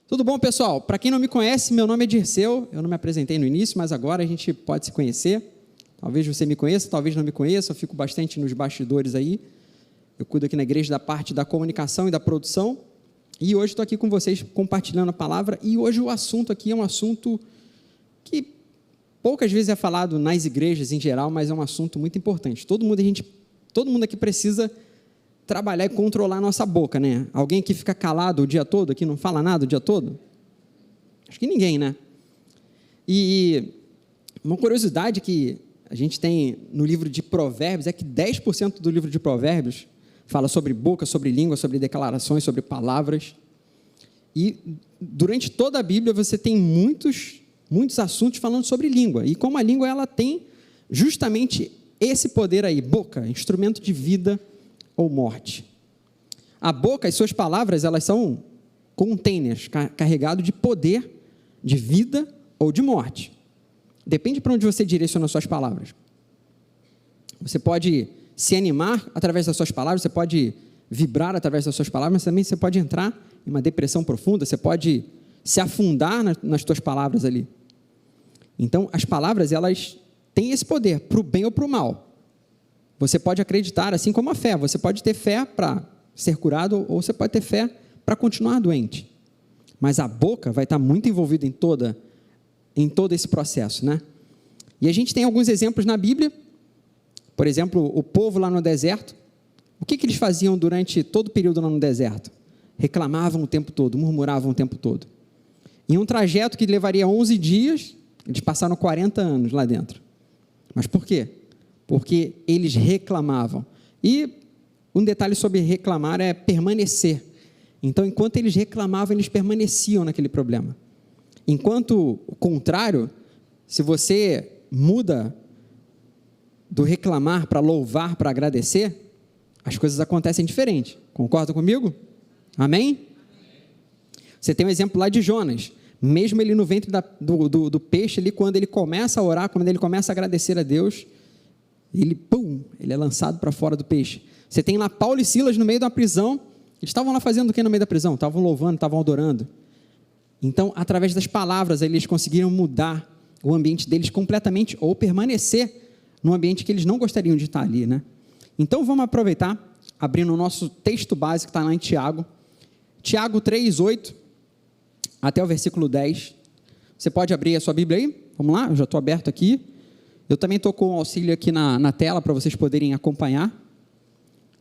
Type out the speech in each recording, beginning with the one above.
Tudo bom, pessoal? Para quem não me conhece, meu nome é Dirceu, eu não me apresentei no início, mas agora a gente pode se conhecer. Talvez você me conheça, talvez não me conheça, eu fico bastante nos bastidores aí. Eu cuido aqui na igreja da parte da comunicação e da produção, e hoje estou aqui com vocês compartilhando a palavra, e hoje o assunto aqui é um assunto que poucas vezes é falado nas igrejas em geral, mas é um assunto muito importante. Todo mundo aqui precisa trabalhar e controlar a nossa boca, né? Alguém que fica calado o dia todo, que não fala nada o dia todo? Acho que ninguém, né? E uma curiosidade que a gente tem no livro de Provérbios é que 10% do livro de Provérbios fala sobre boca, sobre língua, sobre declarações, sobre palavras. E durante toda a Bíblia você tem muitos assuntos falando sobre língua. E como a língua ela tem justamente esse poder aí, boca, instrumento de vida ou morte. A boca, as suas palavras, elas são containers carregados de poder, de vida ou de morte. Depende para onde você direciona as suas palavras. Você pode se animar através das suas palavras, você pode vibrar através das suas palavras, mas também você pode entrar em uma depressão profunda, você pode se afundar nas suas palavras ali. Então, as palavras, elas têm esse poder, para o bem ou para o mal. Você pode acreditar, assim como a fé. Você pode ter fé para ser curado ou você pode ter fé para continuar doente. Mas a boca vai estar muito envolvida em todo esse processo, né? E a gente tem alguns exemplos na Bíblia. Por exemplo, o povo lá no deserto. O que eles faziam durante todo o período lá no deserto? Reclamavam o tempo todo, murmuravam o tempo todo. Em um trajeto que levaria 11 dias, eles passaram 40 anos lá dentro. Mas por quê? Porque eles reclamavam. E um detalhe sobre reclamar é permanecer. Então, enquanto eles reclamavam, eles permaneciam naquele problema. Enquanto o contrário, se você muda do reclamar para louvar, para agradecer, as coisas acontecem diferente. Concorda comigo? Amém? Você tem um exemplo lá de Jonas. Mesmo ele no ventre do peixe, ali, quando ele começa a orar, quando ele começa a agradecer a Deus, ele é lançado para fora do peixe. Você tem lá Paulo e Silas no meio da prisão. Eles estavam lá fazendo o que no meio da prisão? Estavam louvando, estavam adorando. Então, através das palavras, eles conseguiram mudar o ambiente deles completamente ou permanecer num ambiente que eles não gostariam de estar ali, né? Então, vamos aproveitar, abrindo o nosso texto básico, que está lá em Tiago. Tiago 3:8 até o versículo 10. Você pode abrir a sua Bíblia aí? Vamos lá, eu já estou aberto aqui. Eu também estou com o auxílio aqui na tela para vocês poderem acompanhar.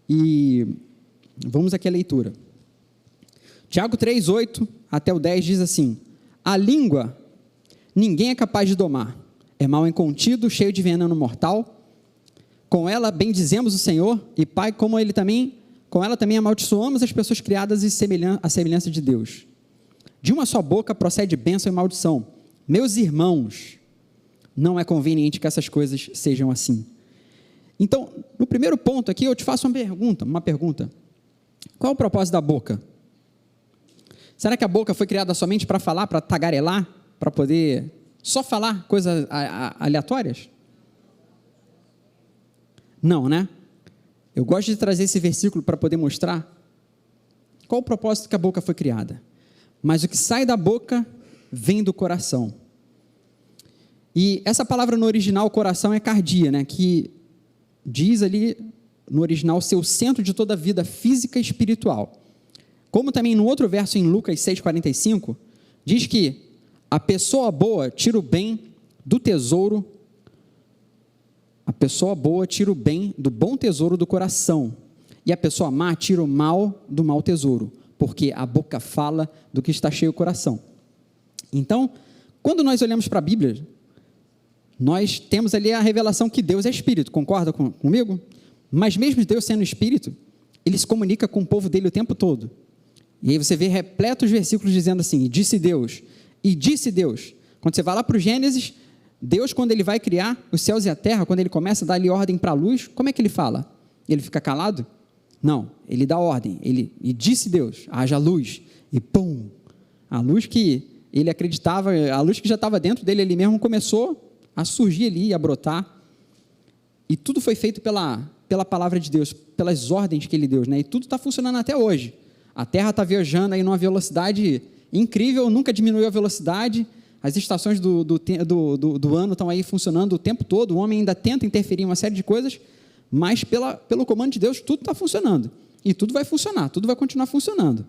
E vamos aqui à leitura. Tiago 3:8 até o 10 diz assim: a língua ninguém é capaz de domar, é mal incontido, cheio de veneno mortal. Com ela bendizemos o Senhor e Pai, com ela também amaldiçoamos as pessoas criadas à semelhança de Deus. De uma só boca procede bênção e maldição. Meus irmãos, não é conveniente que essas coisas sejam assim. Então, no primeiro ponto aqui, eu te faço uma pergunta. Qual é o propósito da boca? Será que a boca foi criada somente para falar, para tagarelar, para poder só falar coisas aleatórias? Não, né? Eu gosto de trazer esse versículo para poder mostrar qual o propósito que a boca foi criada. Mas o que sai da boca vem do coração. E essa palavra no original, coração, é cardia, né? Que diz ali no original ser o centro de toda a vida física e espiritual. Como também no outro verso em Lucas 6,45, diz que a pessoa boa tira o bem do tesouro, a pessoa boa tira o bem do bom tesouro do coração, e a pessoa má tira o mal do mau tesouro, porque a boca fala do que está cheio o coração. Então, quando nós olhamos para a Bíblia, nós temos ali a revelação que Deus é Espírito, concorda comigo? Mas mesmo Deus sendo Espírito, Ele se comunica com o povo dele o tempo todo. E aí você vê repletos versículos dizendo assim, e disse Deus. Quando você vai lá para o Gênesis, Deus, quando Ele vai criar os céus e a terra, quando Ele começa a dar ali ordem para a luz, como é que Ele fala? Ele fica calado? Não, Ele dá ordem, e disse Deus, haja luz, e pum, a luz que Ele acreditava, a luz que já estava dentro dele, Ele mesmo começou a surgir ali, a brotar, e tudo foi feito pela palavra de Deus, pelas ordens que Ele deu, né? E tudo está funcionando até hoje. A Terra está viajando aí numa velocidade incrível, nunca diminuiu a velocidade, as estações do ano estão aí funcionando o tempo todo, o homem ainda tenta interferir em uma série de coisas, mas pelo comando de Deus tudo está funcionando, e tudo vai funcionar, tudo vai continuar funcionando,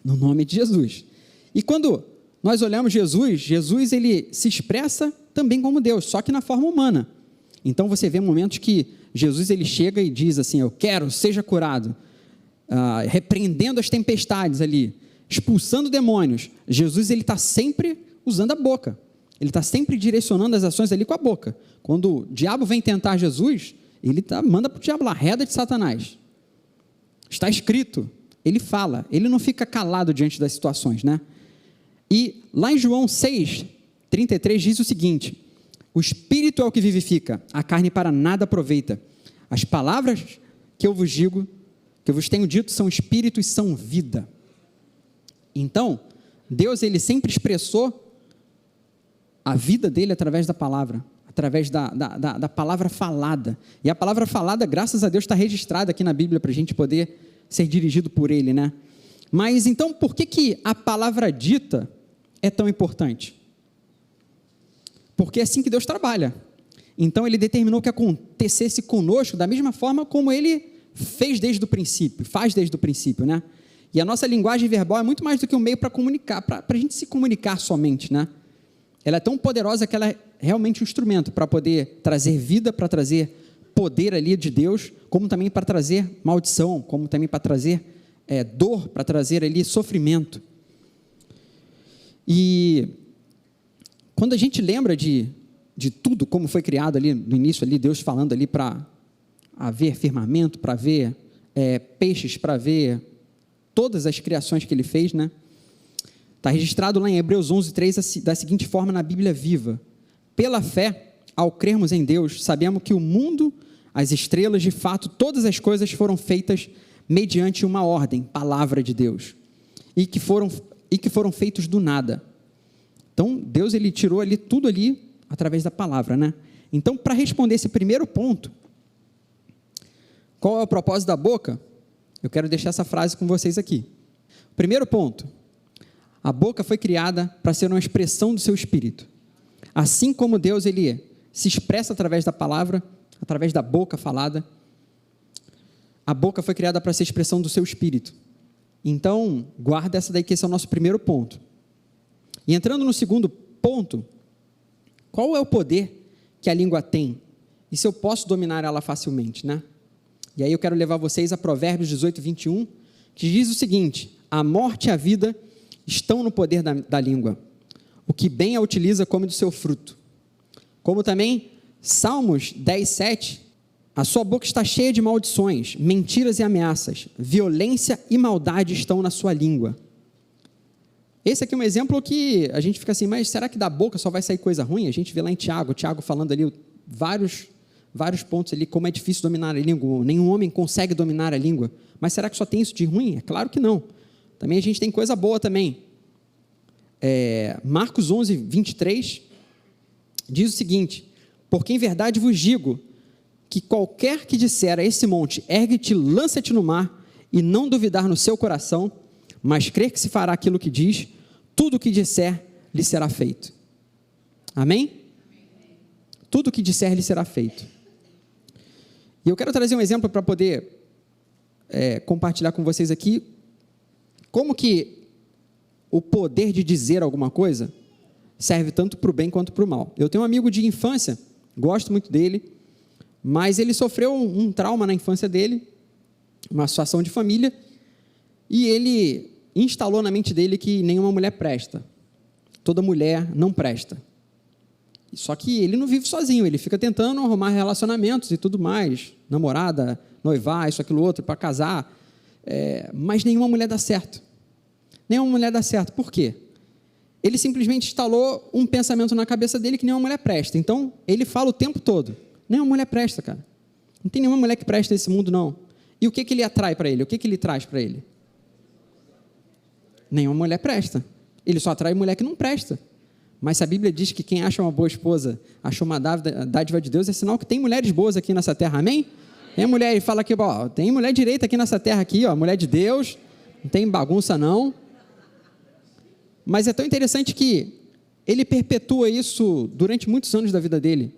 no nome de Jesus. E quando nós olhamos Jesus ele se expressa também como Deus, só que na forma humana. Então você vê momentos que Jesus ele chega e diz assim, eu quero, seja curado, repreendendo as tempestades ali, expulsando demônios. Jesus ele está sempre usando a boca, ele está sempre direcionando as ações ali com a boca. Quando o diabo vem tentar Jesus, ele manda para o diabo lá, reda de Satanás. Está escrito, ele fala, ele não fica calado diante das situações, né? E lá em João 6:33 diz o seguinte, o Espírito é o que vivifica, a carne para nada aproveita. As palavras que eu vos digo, que eu vos tenho dito, são Espírito e são vida. Então, Deus ele sempre expressou a vida dele através da palavra, através da palavra falada. E a palavra falada, graças a Deus, está registrada aqui na Bíblia para a gente poder ser dirigido por ele, né? Mas então, por que a palavra dita é tão importante? Porque é assim que Deus trabalha. Então, ele determinou que acontecesse conosco da mesma forma como ele faz desde o princípio, né? E a nossa linguagem verbal é muito mais do que um meio para comunicar, para a gente se comunicar somente, né? Ela é tão poderosa que ela é realmente um instrumento para poder trazer vida, para trazer poder ali de Deus, como também para trazer maldição, como também para trazer dor, para trazer ali sofrimento. E quando a gente lembra de tudo como foi criado ali no início, ali, Deus falando ali para haver firmamento, para haver peixes, para ver todas as criações que ele fez, né? Está registrado lá em Hebreus 11:3 da seguinte forma na Bíblia Viva: pela fé, ao crermos em Deus, sabemos que o mundo, as estrelas, de fato, todas as coisas foram feitas mediante uma ordem, palavra de Deus, e que foram feitos do nada. Então, Deus ele tirou ali tudo ali através da palavra, né? Então, para responder esse primeiro ponto, qual é o propósito da boca? Eu quero deixar essa frase com vocês aqui. Primeiro ponto, a boca foi criada para ser uma expressão do seu espírito. Assim como Deus ele se expressa através da palavra, através da boca falada, a boca foi criada para ser expressão do seu espírito. Então, guarda essa daí, que esse é o nosso primeiro ponto. E entrando no segundo ponto, qual é o poder que a língua tem? E se eu posso dominar ela facilmente, né? E aí eu quero levar vocês a Provérbios 18:21, que diz o seguinte: a morte e a vida estão no poder da língua. O que bem a utiliza come do seu fruto. Como também Salmos 10:7, a sua boca está cheia de maldições, mentiras e ameaças, violência e maldade estão na sua língua. Esse aqui é um exemplo que a gente fica assim, mas será que da boca só vai sair coisa ruim? A gente vê lá em Tiago falando ali vários pontos ali, como é difícil dominar a língua, nenhum homem consegue dominar a língua, mas será que só tem isso de ruim? É claro que não. Também a gente tem coisa boa também. Marcos 11:23 diz o seguinte: porque em verdade vos digo, que qualquer que disser a esse monte, ergue-te, lança-te no mar, e não duvidar no seu coração, mas crer que se fará aquilo que diz, tudo o que disser lhe será feito. Amém? Tudo o que disser lhe será feito. E eu quero trazer um exemplo para poder compartilhar com vocês aqui, como que o poder de dizer alguma coisa serve tanto para o bem quanto para o mal. Eu tenho um amigo de infância, gosto muito dele, mas ele sofreu um trauma na infância dele, uma situação de família, e ele instalou na mente dele que nenhuma mulher presta, toda mulher não presta. Só que ele não vive sozinho, ele fica tentando arrumar relacionamentos e tudo mais, namorada, noivar, isso, aquilo, outro, para casar, mas nenhuma mulher dá certo. Nenhuma mulher dá certo. Por quê? Ele simplesmente instalou um pensamento na cabeça dele que nenhuma mulher presta. Então, ele fala o tempo todo, nenhuma mulher presta, cara. Não tem nenhuma mulher que presta nesse mundo, não. E o que ele atrai para ele? O que ele traz para ele? Nenhuma mulher presta. Ele só atrai mulher que não presta. Mas se a Bíblia diz que quem acha uma boa esposa, achou uma dádiva de Deus, é sinal que tem mulheres boas aqui nessa terra, amém? Tem mulher, ele fala aqui, tem mulher direita aqui nessa terra aqui, mulher de Deus, não tem bagunça não. Mas é tão interessante que ele perpetua isso durante muitos anos da vida dele.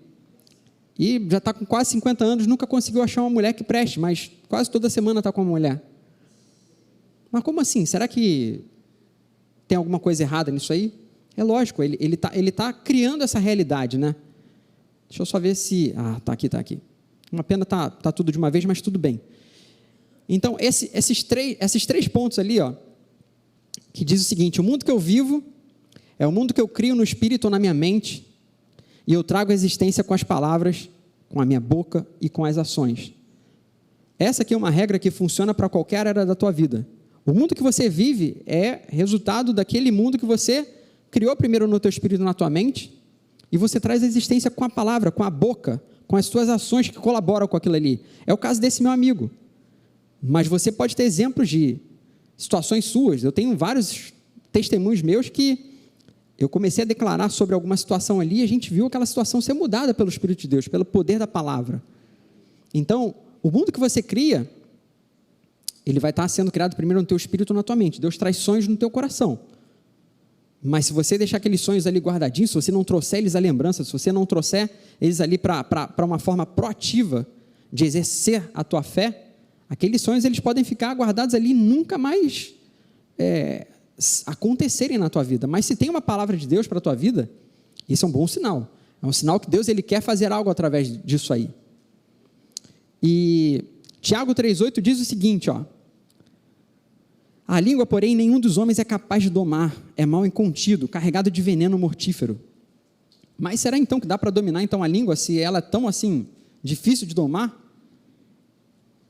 E já está com quase 50 anos, nunca conseguiu achar uma mulher que preste, mas quase toda semana está com uma mulher. Mas como assim? Será que tem alguma coisa errada nisso aí? É lógico, ele tá criando essa realidade, né? Deixa eu só ver se... tá aqui. Uma pena tá tudo de uma vez, mas tudo bem. Então, esses três pontos ali, ó, que diz o seguinte: o mundo que eu vivo é o mundo que eu crio no espírito ou na minha mente, e eu trago a existência com as palavras, com a minha boca e com as ações. Essa aqui é uma regra que funciona para qualquer área da tua vida. O mundo que você vive é resultado daquele mundo que você criou primeiro no teu espírito e na tua mente, e você traz a existência com a palavra, com a boca, com as tuas ações que colaboram com aquilo ali. É o caso desse meu amigo. Mas você pode ter exemplos de situações suas. Eu tenho vários testemunhos meus que eu comecei a declarar sobre alguma situação ali, e a gente viu aquela situação ser mudada pelo Espírito de Deus, pelo poder da palavra. Então, o mundo que você cria, ele vai estar sendo criado primeiro no teu espírito ou na tua mente. Deus traz sonhos no teu coração. Mas se você deixar aqueles sonhos ali guardadinhos, se você não trouxer eles à lembrança, se você não trouxer eles ali para uma forma proativa de exercer a tua fé, aqueles sonhos eles podem ficar guardados ali e nunca mais acontecerem na tua vida. Mas se tem uma palavra de Deus para a tua vida, isso é um bom sinal. É um sinal que Deus ele quer fazer algo através disso aí. E Tiago 3,8 diz o seguinte, ó: a língua, porém, nenhum dos homens é capaz de domar, é mal incontido, carregado de veneno mortífero. Mas será então que dá para dominar então a língua, se ela é tão assim, difícil de domar?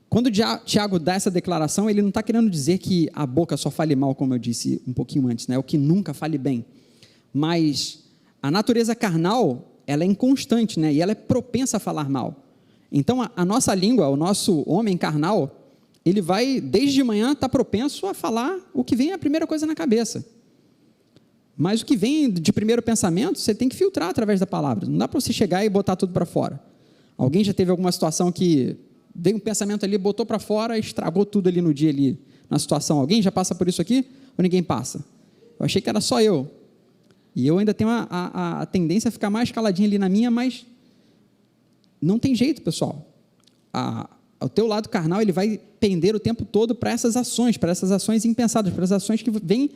Quando Tiago dá essa declaração, ele não está querendo dizer que a boca só fale mal, como eu disse um pouquinho antes, né? O que nunca fale bem. Mas a natureza carnal, ela é inconstante, né? E ela é propensa a falar mal. Então, a nossa língua, o nosso homem carnal, ele vai, desde de manhã, estar propenso a falar o que vem a primeira coisa na cabeça. Mas o que vem de primeiro pensamento, você tem que filtrar através da palavra. Não dá para você chegar e botar tudo para fora. Alguém já teve alguma situação que veio um pensamento ali, botou para fora, estragou tudo ali no dia, ali, na situação? Alguém já passa por isso aqui? Ou ninguém passa? Eu achei que era só eu. E eu ainda tenho a tendência a ficar mais caladinho ali na minha, mas não tem jeito, pessoal. O teu lado carnal, ele vai pender o tempo todo para essas ações impensadas, para as ações que vêm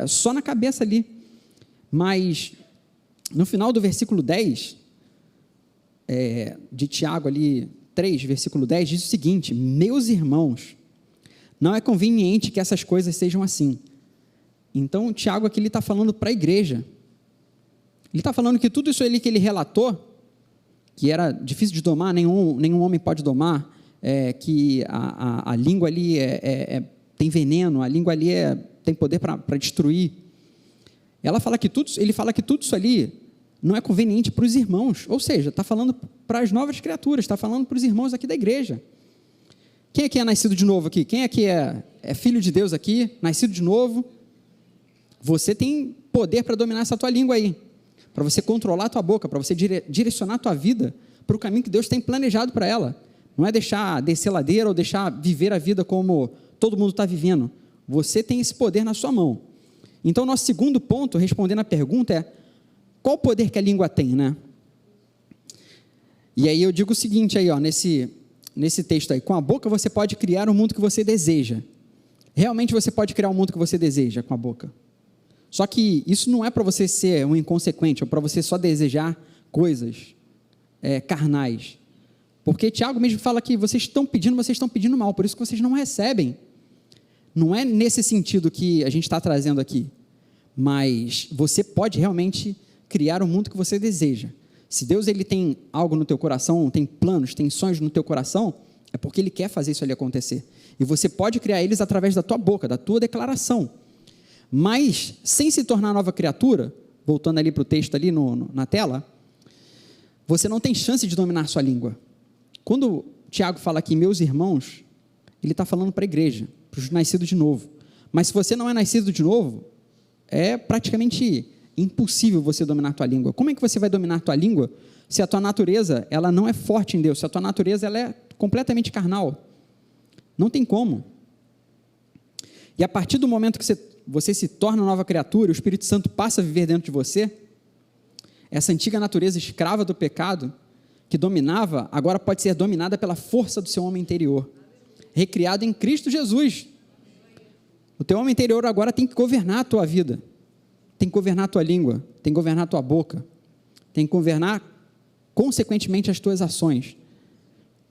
só na cabeça ali. Mas, no final do versículo 10, de Tiago ali, 3, versículo 10, diz o seguinte: meus irmãos, não é conveniente que essas coisas sejam assim. Então, Tiago aqui, ele está falando para a igreja. Ele está falando que tudo isso ali que ele relatou, que era difícil de domar, nenhum homem pode domar, que a língua ali tem veneno, a língua ali tem poder para destruir. Ele fala que tudo isso ali não é conveniente para os irmãos, ou seja, está falando para as novas criaturas, está falando para os irmãos aqui da igreja. Quem aqui é nascido de novo aqui? Quem aqui é filho de Deus aqui, nascido de novo? Você tem poder para dominar essa tua língua aí, para você controlar a tua boca, para você direcionar a tua vida para o caminho que Deus tem planejado para ela. Não é deixar descer ladeira ou deixar viver a vida como todo mundo está vivendo. Você tem esse poder na sua mão. Então, nosso segundo ponto, respondendo a pergunta, é: qual o poder que a língua tem, né? E aí eu digo o seguinte aí, ó, nesse texto aí: com a boca você pode criar o mundo que você deseja. Realmente você pode criar o mundo que você deseja com a boca. Só que isso não é para você ser um inconsequente, ou para você só desejar coisas carnais. Porque Tiago mesmo fala que vocês estão pedindo mal, por isso que vocês não recebem. Não é nesse sentido que a gente está trazendo aqui, mas você pode realmente criar o mundo que você deseja. Se Deus ele tem algo no teu coração, tem planos, tem sonhos no teu coração, é porque Ele quer fazer isso ali acontecer. E você pode criar eles através da tua boca, da tua declaração. Mas, sem se tornar nova criatura, voltando ali para o texto ali na tela, você não tem chance de dominar sua língua. Quando Tiago fala aqui, meus irmãos, ele está falando para a igreja, para os nascidos de novo. Mas se você não é nascido de novo, é praticamente impossível você dominar a tua língua. Como é que você vai dominar a tua língua se a tua natureza ela não é forte em Deus, se a tua natureza ela é completamente carnal? Não tem como. E a partir do momento que você você se torna nova criatura, o Espírito Santo passa a viver dentro de você, essa antiga natureza escrava do pecado, que dominava, agora pode ser dominada pela força do seu homem interior, recriado em Cristo Jesus. O teu homem interior agora tem que governar a tua vida, tem que governar a tua língua, tem que governar a tua boca, tem que governar, consequentemente, as tuas ações.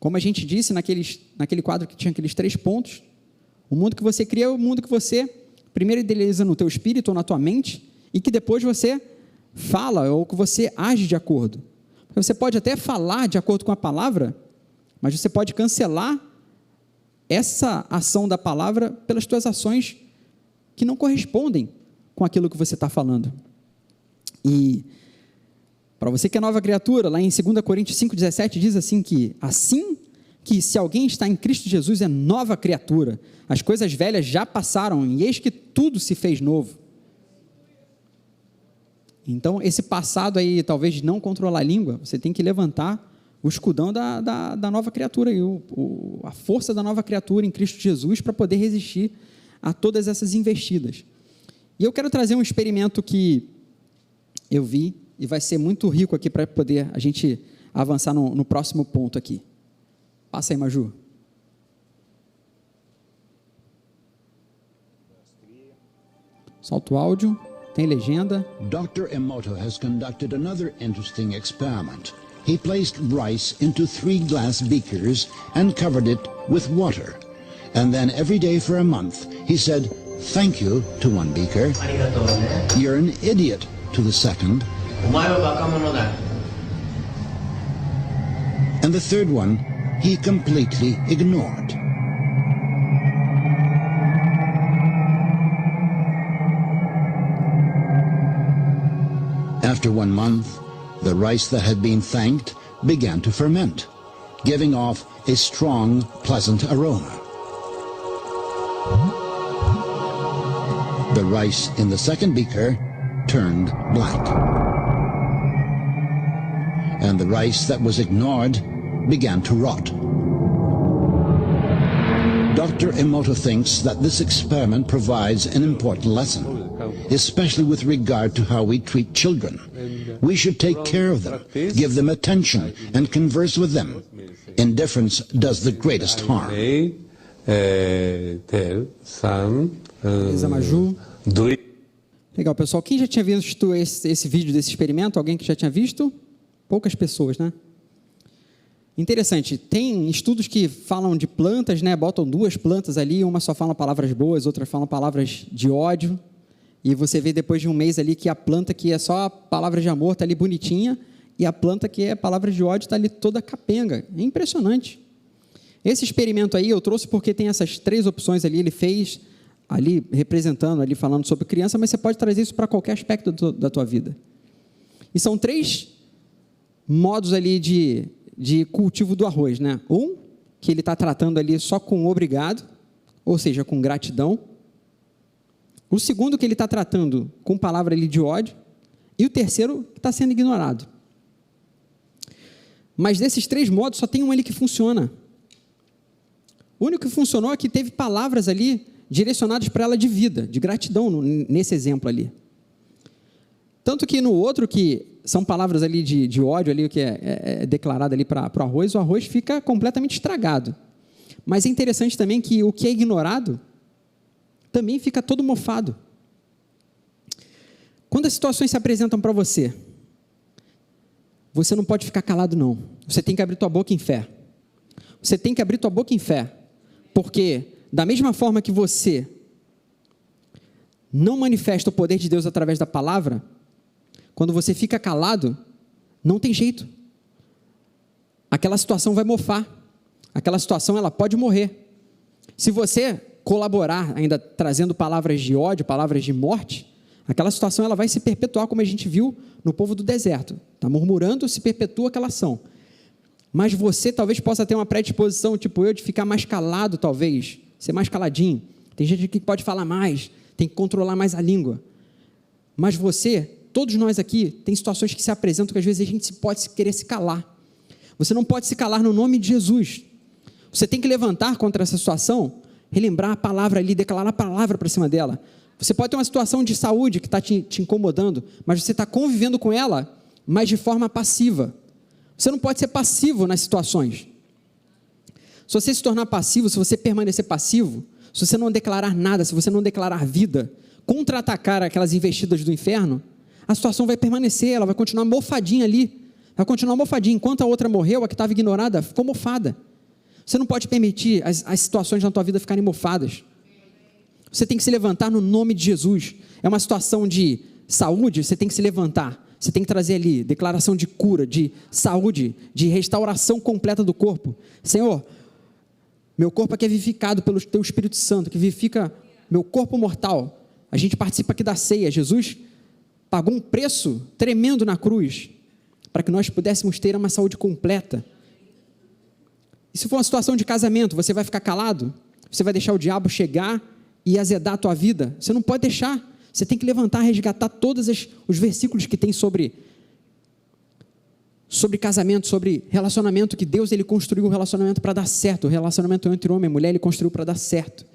Como a gente disse naquele quadro que tinha aqueles 3 pontos, o mundo que você cria é o mundo que você primeiro idealiza no teu espírito ou na tua mente, e que depois você fala ou que você age de acordo. Você pode até falar de acordo com a palavra, mas você pode cancelar essa ação da palavra pelas tuas ações que não correspondem com aquilo que você está falando. E para você que é nova criatura, lá em 2 Coríntios 5,17 diz assim que se alguém está em Cristo Jesus é nova criatura, as coisas velhas já passaram e eis que tudo se fez novo. Então, esse passado aí, talvez de não controlar a língua, você tem que levantar o escudão da nova criatura, a força da nova criatura em Cristo Jesus para poder resistir a todas essas investidas. E eu quero trazer um experimento que eu vi, e vai ser muito rico aqui para poder a gente avançar no próximo ponto aqui. Passa aí, Maju. Solta o áudio. Tem legenda. Dr. Emoto has conducted another interesting experiment. He placed rice into 3 glass beakers and covered it with water. And then every day for a month, he said, "Thank you," to one beaker. "You're an idiot," to the second. And the third one, he completely ignored. After 1 month, the rice that had been thanked began to ferment, giving off a strong, pleasant aroma. The rice in the second beaker turned black. And the rice that was ignored began to rot. Dr. Emoto thinks that this experiment provides an important lesson, especially with regard to how we treat children. We should take care of them, give them attention, and converse with them. Indifference does the greatest harm. Beleza, Maju. Legal, pessoal. Quem já tinha visto esse vídeo desse experimento? Alguém que já tinha visto? Poucas pessoas, né? Interessante. Tem estudos que falam de plantas, né? Botam 2 plantas ali, uma só fala palavras boas, outra fala palavras de ódio. E você vê depois de um mês ali que a planta que é só palavras de amor está ali bonitinha, e a planta que é palavras de ódio está ali toda capenga. É impressionante. Esse experimento aí eu trouxe porque tem essas 3 opções ali, ele fez ali representando, ali falando sobre criança, mas você pode trazer isso para qualquer aspecto da tua vida. E são 3 modos ali de cultivo do arroz, né? Um, que ele está tratando ali só com obrigado, ou seja, com gratidão. O segundo, que ele está tratando com palavra ali de ódio. E o terceiro, que está sendo ignorado. Mas desses 3 modos, só tem um ali que funciona. O único que funcionou é que teve palavras ali direcionadas para ela de vida, de gratidão, nesse exemplo ali. Tanto que no outro, que são palavras ali de ódio, ali, o que é declarado ali para o arroz fica completamente estragado. Mas é interessante também que o que é ignorado também fica todo mofado. Quando as situações se apresentam para você, você não pode ficar calado, não. Você tem que abrir tua boca em fé. Você tem que abrir tua boca em fé, porque da mesma forma que você não manifesta o poder de Deus através da palavra, quando você fica calado, não tem jeito. Aquela situação vai mofar. Aquela situação, ela pode morrer. Se você colaborar, ainda trazendo palavras de ódio, palavras de morte, aquela situação ela vai se perpetuar, como a gente viu no povo do deserto. Está murmurando, se perpetua aquela ação. Mas você talvez possa ter uma predisposição, tipo eu, de ficar mais calado, talvez, ser mais caladinho. Tem gente que pode falar mais, tem que controlar mais a língua. Mas você, todos nós aqui, tem situações que se apresentam que às vezes a gente pode querer se calar. Você não pode se calar no nome de Jesus. Você tem que levantar contra essa situação, relembrar a palavra ali, declarar a palavra para cima dela. Você pode ter uma situação de saúde que está te incomodando, mas você está convivendo com ela, mas de forma passiva. Você não pode ser passivo nas situações. Se você se tornar passivo, se você permanecer passivo, se você não declarar nada, se você não declarar vida, contra-atacar aquelas investidas do inferno, a situação vai permanecer, ela vai continuar mofadinha ali, vai continuar mofadinha. Enquanto a outra morreu, a que estava ignorada ficou mofada. Você não pode permitir as situações na tua vida ficarem mofadas. Você tem que se levantar no nome de Jesus. É uma situação de saúde, você tem que se levantar. Você tem que trazer ali declaração de cura, de saúde, de restauração completa do corpo. Senhor, meu corpo aqui é vivificado pelo Teu Espírito Santo, que vivifica meu corpo mortal. A gente participa aqui da ceia. Jesus pagou um preço tremendo na cruz, para que nós pudéssemos ter uma saúde completa. E se for uma situação de casamento, você vai ficar calado? Você vai deixar o diabo chegar e azedar a tua vida? Você não pode deixar. Você tem que levantar, resgatar todos os versículos que tem sobre casamento, sobre relacionamento, que Deus ele construiu o relacionamento para dar certo. O relacionamento entre homem e mulher, ele construiu para dar certo.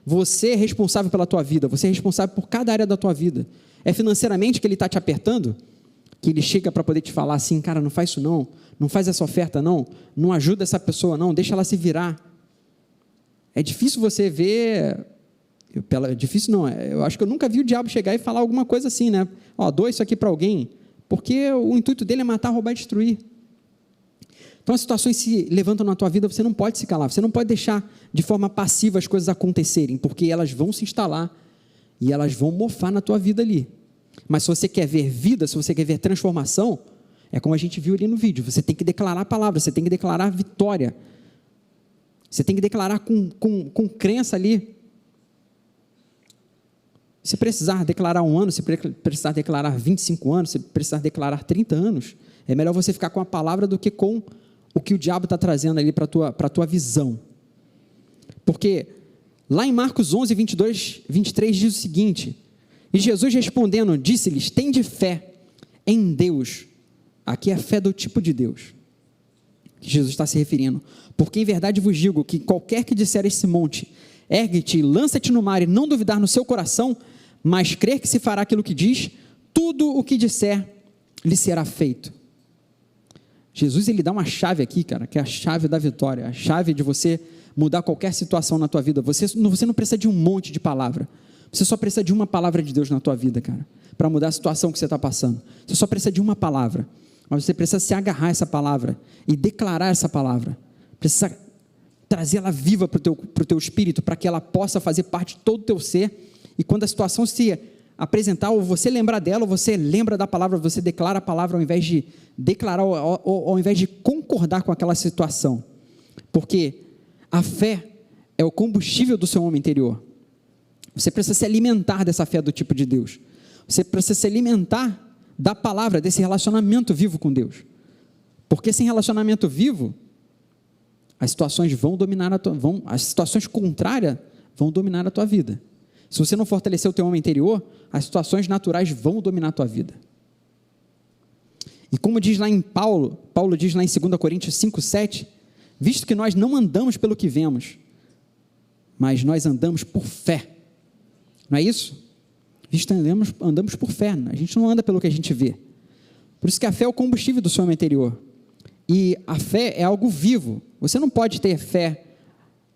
Você é responsável pela tua vida, você é responsável por cada área da tua vida. É financeiramente que ele está te apertando? Que ele chega para poder te falar assim, cara, não faz isso não, não faz essa oferta não ajuda essa pessoa não, deixa ela se virar. É difícil você ver, difícil não, eu acho que eu nunca vi o diabo chegar e falar alguma coisa assim, né? Ó, doa isso aqui para alguém, porque o intuito dele é matar, roubar e destruir. Então as situações se levantam na tua vida, você não pode se calar, você não pode deixar de forma passiva as coisas acontecerem, porque elas vão se instalar e elas vão mofar na tua vida ali. Mas se você quer ver vida, se você quer ver transformação, é como a gente viu ali no vídeo, você tem que declarar a palavra, você tem que declarar vitória, você tem que declarar com crença ali. Se precisar declarar 1 ano, se precisar declarar 25 anos, se precisar declarar 30 anos, é melhor você ficar com a palavra do que com o que o diabo está trazendo ali para a tua visão. Porque lá em Marcos 11, 22, 23 diz o seguinte, e Jesus respondendo, disse-lhes, tende fé em Deus. Aqui é a fé do tipo de Deus, que Jesus está se referindo. Porque em verdade vos digo que qualquer que disser esse monte, ergue-te e lança-te no mar e não duvidar no seu coração, mas crer que se fará aquilo que diz, tudo o que disser lhe será feito. Jesus ele dá uma chave aqui, cara, que é a chave da vitória, a chave de você mudar qualquer situação na tua vida. Você não precisa de um monte de palavra, você só precisa de uma palavra de Deus na tua vida, cara, para mudar a situação que você está passando. Você só precisa de uma palavra, mas você precisa se agarrar a essa palavra e declarar essa palavra, precisa trazer ela viva para o teu espírito, para que ela possa fazer parte de todo o teu ser, e quando a situação se apresentar, ou você lembrar dela, ou você lembra da palavra, você declara a palavra ao invés de declarar, ao invés de concordar com aquela situação, porque a fé é o combustível do seu homem interior. Você precisa se alimentar dessa fé do tipo de Deus, você precisa se alimentar da palavra, desse relacionamento vivo com Deus, porque sem relacionamento vivo, as situações vão dominar as situações contrárias vão dominar a tua vida. Se você não fortalecer o teu homem interior, as situações naturais vão dominar a tua vida. E como diz lá em Paulo diz lá em 2 Coríntios 5:7, visto que nós não andamos pelo que vemos, mas nós andamos por fé. Não é isso? Visto que andamos por fé, a gente não anda pelo que a gente vê. Por isso que a fé é o combustível do seu homem interior. E a fé é algo vivo. Você não pode ter fé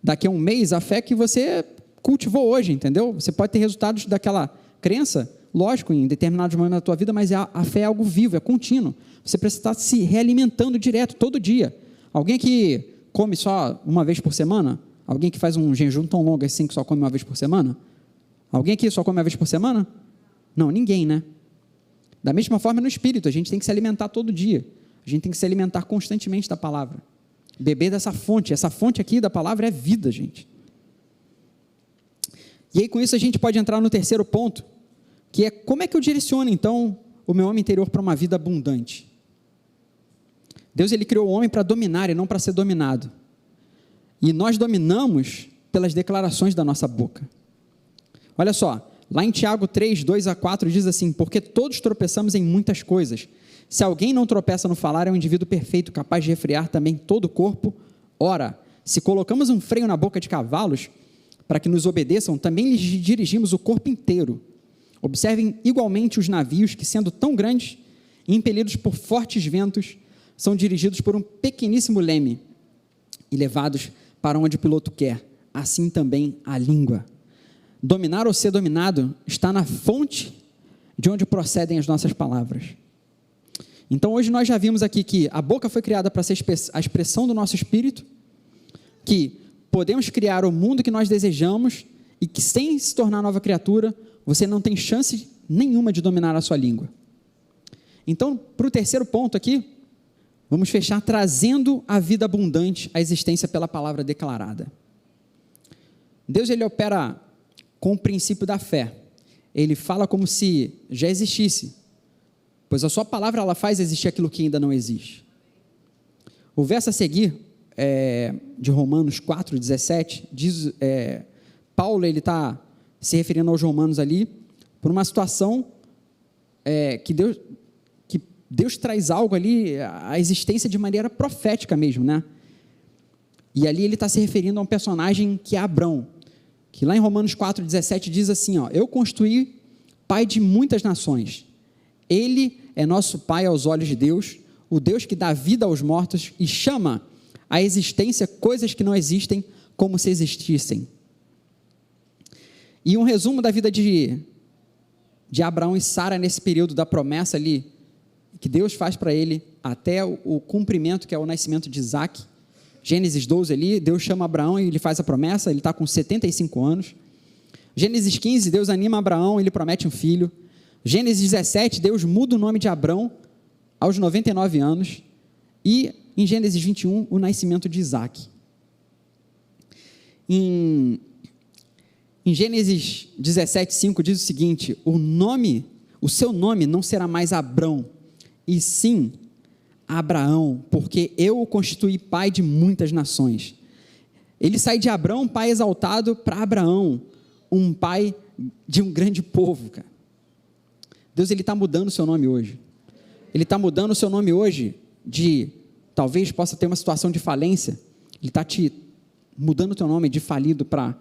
daqui a um mês, a fé que você cultivou hoje, entendeu? Você pode ter resultados daquela crença, lógico, em determinados momentos da tua vida, mas a fé é algo vivo, é contínuo. Você precisa estar se realimentando direto, todo dia. Alguém que come só uma vez por semana? Alguém que faz um jejum tão longo assim, que só come uma vez por semana? Alguém aqui só come uma vez por semana? Não, ninguém, né? Da mesma forma no espírito, a gente tem que se alimentar todo dia. A gente tem que se alimentar constantemente da palavra. Beber dessa fonte. Essa fonte aqui da palavra é vida, gente. E aí com isso a gente pode entrar no terceiro ponto, que é como é que eu direciono então o meu homem interior para uma vida abundante. Deus ele criou o homem para dominar e não para ser dominado. E nós dominamos pelas declarações da nossa boca. Olha só, lá em Tiago 3, 2-4 diz assim, porque todos tropeçamos em muitas coisas. Se alguém não tropeça no falar, é um indivíduo perfeito, capaz de refrear também todo o corpo. Ora, se colocamos um freio na boca de cavalos, para que nos obedeçam, também lhes dirigimos o corpo inteiro. Observem igualmente os navios que, sendo tão grandes e impelidos por fortes ventos, são dirigidos por um pequeníssimo leme e levados para onde o piloto quer. Assim também a língua. Dominar ou ser dominado está na fonte de onde procedem as nossas palavras. Então, hoje nós já vimos aqui que a boca foi criada para ser a expressão do nosso espírito, que podemos criar o mundo que nós desejamos e que, sem se tornar nova criatura, você não tem chance nenhuma de dominar a sua língua. Então, para o terceiro ponto aqui, vamos fechar trazendo a vida abundante à existência pela palavra declarada. Deus, ele opera com o princípio da fé. Ele fala como se já existisse, pois a sua palavra ela faz existir aquilo que ainda não existe. O verso a seguir, de Romanos 4:17, diz, Paulo ele está se referindo aos romanos ali, por uma situação que Deus traz algo ali, à existência de maneira profética mesmo, né? E ali ele está se referindo a um personagem que é Abrão, que lá em Romanos 4:17 diz assim, ó, eu constituí pai de muitas nações, ele é nosso pai aos olhos de Deus, o Deus que dá vida aos mortos e chama à existência coisas que não existem como se existissem. E um resumo da vida de Abraão e Sara nesse período da promessa ali, que Deus faz para ele até o cumprimento, que é o nascimento de Isaac. Gênesis 12 ali, Deus chama Abraão e ele faz a promessa, ele está com 75 anos. Gênesis 15, Deus anima Abraão, ele promete um filho. Gênesis 17, Deus muda o nome de Abrão aos 99 anos. E em Gênesis 21, o nascimento de Isaac. Em Gênesis 17:5 diz o seguinte, o seu nome não será mais Abrão, e sim Abraão, porque eu o constituí pai de muitas nações. Ele sai de Abrão, pai exaltado, para Abraão, um pai de um grande povo, cara. Deus, ele está mudando o seu nome hoje. Ele está mudando o seu nome hoje talvez possa ter uma situação de falência. Ele está te mudando o teu nome de falido para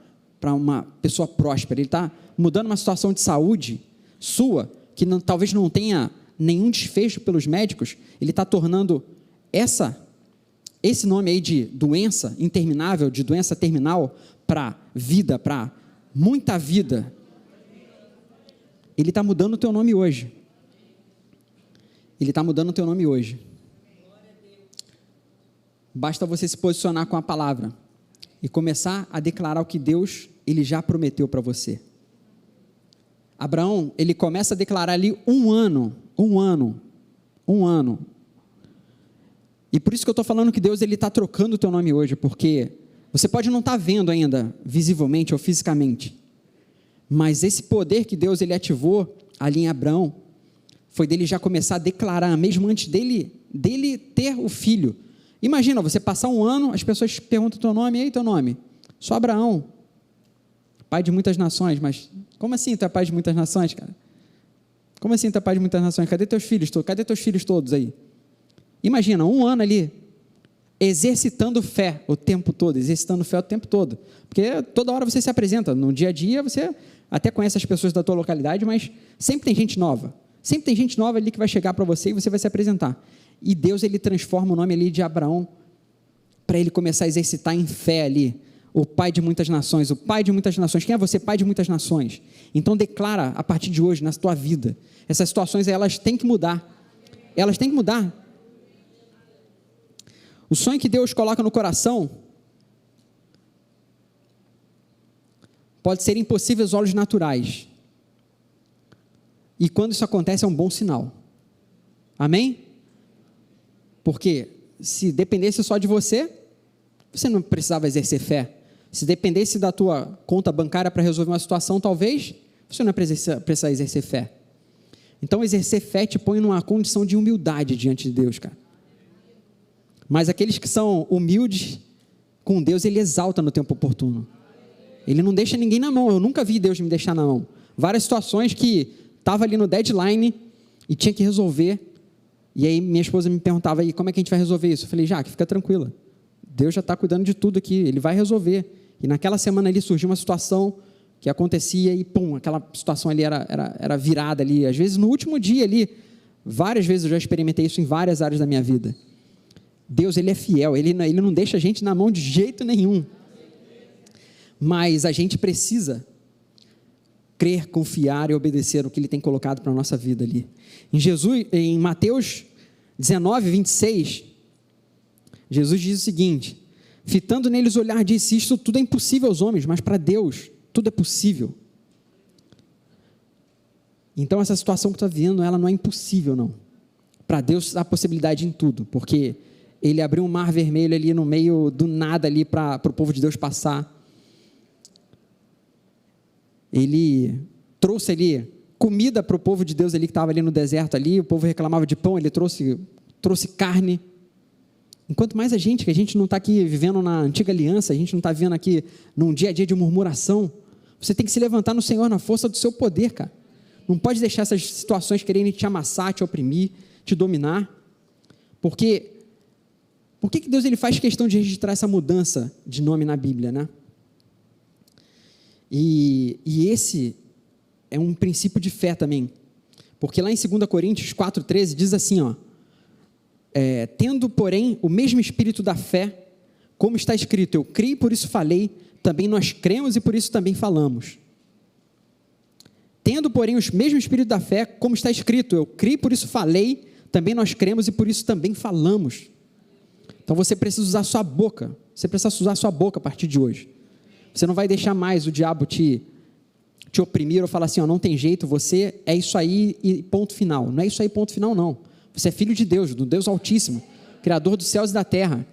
uma pessoa próspera. Ele está mudando uma situação de saúde sua, que talvez não tenha nenhum desfecho pelos médicos. Ele está tornando esse nome aí de doença interminável, de doença terminal, para vida, para muita vida. Ele está mudando o teu nome hoje. Ele está mudando o teu nome hoje. Basta você se posicionar com a palavra e começar a declarar o que Deus, ele já prometeu para você. Abraão, ele começa a declarar ali um ano. E por isso que eu estou falando que Deus, ele está trocando o teu nome hoje, porque você pode não estar vendo ainda, visivelmente ou fisicamente, mas esse poder que Deus, ele ativou ali em Abraão, foi dele já começar a declarar, mesmo antes dele ter o filho. Imagina, você passar um ano, as pessoas perguntam o teu nome, e aí teu nome? Sou Abraão, pai de muitas nações. Mas como assim tu é pai de muitas nações, cara? Como assim tu é pai de muitas nações? Cadê teus filhos todos? Cadê teus filhos todos aí? Imagina, um ano ali, exercitando fé o tempo todo, porque toda hora você se apresenta, no dia a dia você até conhece as pessoas da tua localidade, mas sempre tem gente nova ali que vai chegar para você e você vai se apresentar. E Deus, ele transforma o nome ali de Abraão, para ele começar a exercitar em fé ali, o pai de muitas nações, quem é você? Pai de muitas nações. Então declara a partir de hoje, na tua vida, essas situações elas têm que mudar, o sonho que Deus coloca no coração, pode ser impossível aos olhos naturais, e quando isso acontece é um bom sinal, amém? Porque se dependesse só de você, você não precisava exercer fé. Se dependesse da tua conta bancária para resolver uma situação, talvez, você não ia precisar exercer fé. Então, exercer fé te põe numa condição de humildade diante de Deus, cara. Mas aqueles que são humildes com Deus, ele exalta no tempo oportuno. Ele não deixa ninguém na mão. Eu nunca vi Deus me deixar na mão. Várias situações que estava ali no deadline e tinha que resolver. E aí minha esposa me perguntava, aí, como é que a gente vai resolver isso? Eu falei, Jaque, fica tranquila. Deus já está cuidando de tudo aqui, ele vai resolver. E naquela semana ali surgiu uma situação que acontecia e pum, aquela situação ali era virada ali. Às vezes no último dia ali, várias vezes eu já experimentei isso em várias áreas da minha vida. Deus, Ele é fiel, Ele não deixa a gente na mão de jeito nenhum. Mas a gente precisa crer, confiar e obedecer o que Ele tem colocado para a nossa vida ali. Em Mateus 19, 26, Jesus diz o seguinte: fitando neles o olhar, disse: isto tudo é impossível aos homens, mas para Deus tudo é possível. Então essa situação que tu está vivendo, ela não é impossível, não. Para Deus há possibilidade em tudo, porque Ele abriu um mar vermelho ali no meio do nada ali para o povo de Deus passar. Ele trouxe ali comida para o povo de Deus ali que estava ali no deserto ali, o povo reclamava de pão, Ele trouxe carne. Enquanto mais que a gente não está aqui vivendo na antiga aliança, a gente não está vivendo aqui num dia a dia de murmuração, você tem que se levantar no Senhor na força do seu poder, cara. Não pode deixar essas situações querendo te amassar, te oprimir, te dominar, porque por que Deus ele faz questão de registrar essa mudança de nome na Bíblia, né? E esse é um princípio de fé também, porque lá em 2 Coríntios 4,13 diz assim, ó, tendo, porém, o mesmo espírito da fé, como está escrito, eu criei, por isso falei, também nós cremos e por isso também falamos. Tendo, porém, o mesmo espírito da fé, como está escrito, eu criei, por isso falei, também nós cremos e por isso também falamos. Então você precisa usar a sua boca, a partir de hoje. Você não vai deixar mais o diabo te oprimir ou falar assim, ó, não tem jeito, você é isso aí e ponto final. Não é isso aí, ponto final, não. Você é filho de Deus, do Deus Altíssimo, Criador dos céus e da terra.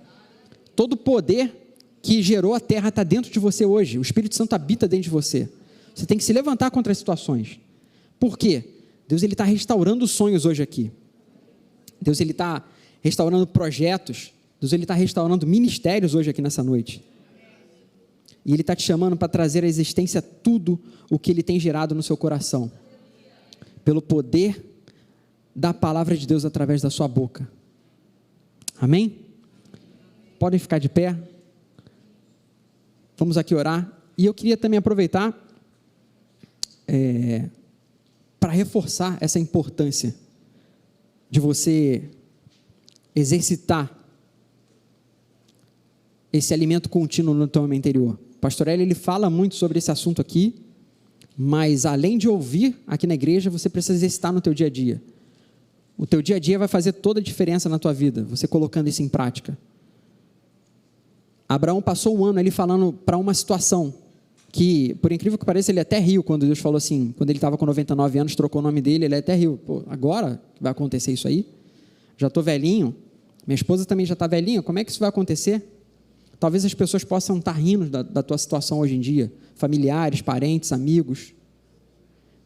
Todo o poder que gerou a terra está dentro de você hoje. O Espírito Santo habita dentro de você. Você tem que se levantar contra as situações. Por quê? Deus está restaurando sonhos hoje aqui. Deus está restaurando projetos. Deus está restaurando ministérios hoje aqui nessa noite. E Ele está te chamando para trazer à existência tudo o que Ele tem gerado no seu coração. Pelo poder da palavra de Deus através da sua boca. Amém? Podem ficar de pé. Vamos aqui orar. E eu queria também aproveitar para reforçar essa importância de você exercitar esse alimento contínuo no teu homem interior. O Pastor Hélio, ele fala muito sobre esse assunto aqui, mas além de ouvir aqui na igreja, você precisa exercitar no teu dia a dia. O teu dia a dia vai fazer toda a diferença na tua vida, você colocando isso em prática. Abraão passou um ano ali falando para uma situação que, por incrível que pareça, ele até riu quando Deus falou assim, quando ele estava com 99 anos, trocou o nome dele, ele até riu. Pô, agora vai acontecer isso aí? Já estou velhinho, minha esposa também já está velhinha, como é que isso vai acontecer? Talvez as pessoas possam estar rindo da tua situação hoje em dia, familiares, parentes, amigos,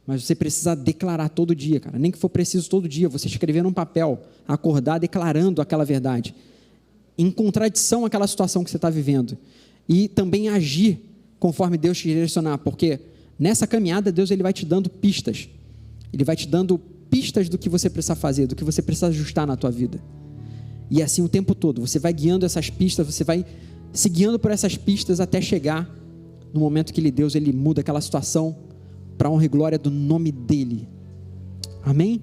mas você precisa declarar todo dia, cara, nem que for preciso todo dia, você escrever num papel, acordar declarando aquela verdade, em contradição àquela situação que você está vivendo, e também agir conforme Deus te direcionar, porque nessa caminhada Deus ele vai te dando pistas, Ele vai te dando pistas do que você precisa fazer, do que você precisa ajustar na tua vida, e assim o tempo todo, você vai guiando essas pistas, você vai se guiando por essas pistas até chegar no momento que Deus ele muda aquela situação para a honra e glória do nome dEle. Amém?